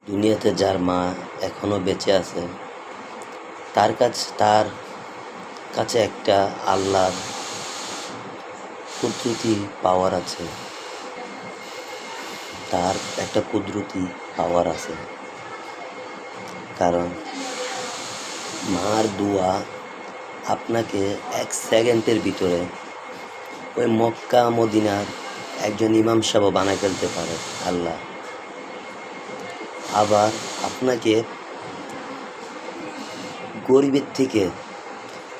দুনিয়াতে যার মা এখনো বেঁচে আছে তার কাছে একটা আল্লাহর কুদরতি পাওয়ার আছে। তার একটা কুদরতি পাওয়ার আছে, কারণ মার দোয়া আপনাকে 1 সেকেন্ডের ভিতরে ওই মক্কা মদিনার একজন ইমাম সাহেব বানায় ফেলতে পারে আল্লাহ। আবার আপনাকে গরিবের থেকে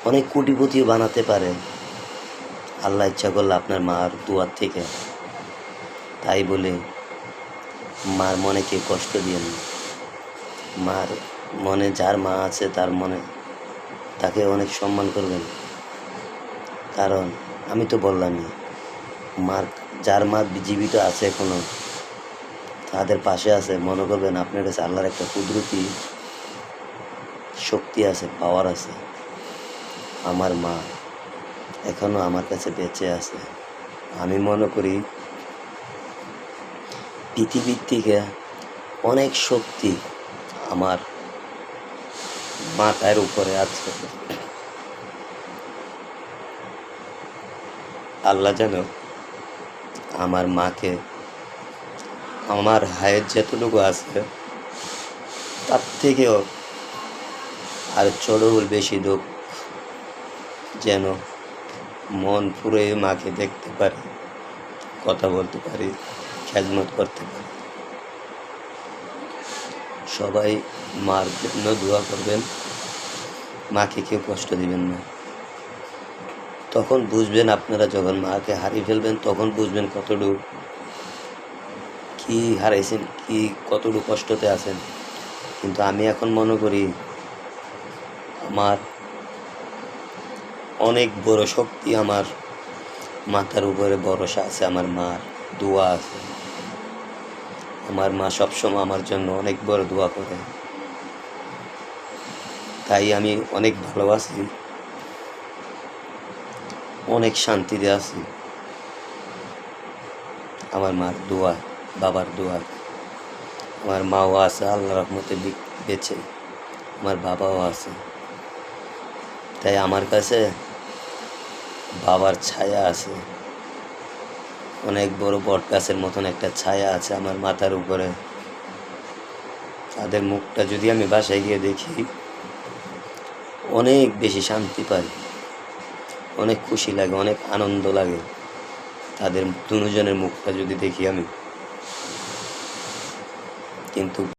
অনেক কোটিপতিও বানাতে পারে আল্লাহ ইচ্ছা করলে আপনার মার দোয়ার থেকে। তাই বলে মার মনে কেউ কষ্ট দিয়েন না। মার মনে যার মা আছে তার মনে তাকে অনেক সম্মান করবেন, কারণ আমি তো বললামই যার মা জীবিত আছে এখনো তাদের পাশে আছে, মনে করবেন আপনার কাছে আল্লাহর একটা কুদরতি শক্তি আছে, পাওয়ার আছে। আমার মা এখনো আমার কাছে বেঁচে আছে। আমি মনে করি পৃথিবীর থেকে অনেক শক্তি আমার মাথার উপরে আছে। আল্লাহ যেন আমার মাকে আমার হায়ের যতটুকু আছে তার থেকেও আর চড়ুল বেশি দুঃখ, যেন মন পুরে মাকে দেখতে পারি, কথা বলতে পারি, খেদমত করতে পারি। সবাই মার জন্য দোয়া করবেন, মাকে কেউ কষ্ট দিবেন না। তখন বুঝবেন, আপনারা যখন মাকে হারিয়ে ফেলবেন তখন বুঝবেন কতটুকু কি হারাইছেন, কি কতটুকু কষ্টতে আছেন। কিন্তু আমি এখন মনে করি আমার অনেক বড় শক্তি আমার মাথার উপরে ভরসা আছে, আমার মার দোয়া আছে। আমার মা সবসময় আমার জন্য অনেক বড় দোয়া করে, তাই আমি অনেক ভালোবাসি, অনেক শান্তিতে আছি আমার মার দোয়া, বাবার দোয়া। আমার মাও আছে আল্লাহর রহমতে বেঁচে, আমার বাবাও আছে। তাই আমার কাছে বাবার ছায়া আছে, অনেক বড় বট গাছের মতন একটা ছায়া আছে আমার মাথার উপরে। তাদের মুখটা যদি আমি বাসায় গিয়ে দেখি অনেক বেশি শান্তি পাই, অনেক খুশি লাগে, অনেক আনন্দ লাগে তাদের দুজনের মুখটা যদি দেখি আমি। কিন্তু